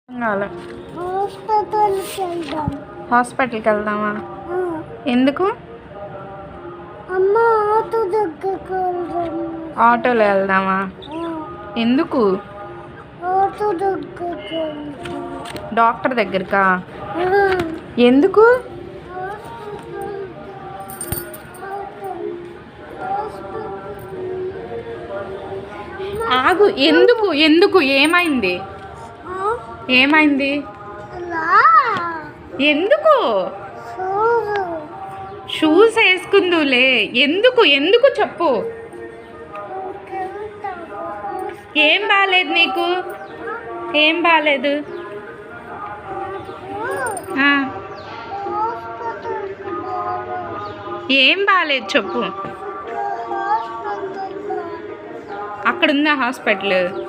కావాలి. హాస్పిటల్కి వెళ్దాం. హాస్పిటల్కి వెళ్దామా? ఆ, ఎందుకు? అమ్మ ఆటో దగ్గరికి వెళ్దాం. ఆటోలో వెళ్దామా? ఆ, ఎందుకు? ఆటో దగ్గరికి వెళ్దాం. డాక్టర్ దగ్గరకా? ఆ, ఎందుకు? ఆగు. ఎందుకు ఎందుకు ఏమైంది? ఏమైంది? ఎందుకు? షూస్ వేసుకుందులే. ఎందుకు ఎందుకు చెప్పు. ఏం బాలేదు నీకు? ఏం బాలేదు? ఆ, ఏం బాలేదు చెప్పు. అక్కడ ఉందా హాస్పిటల్?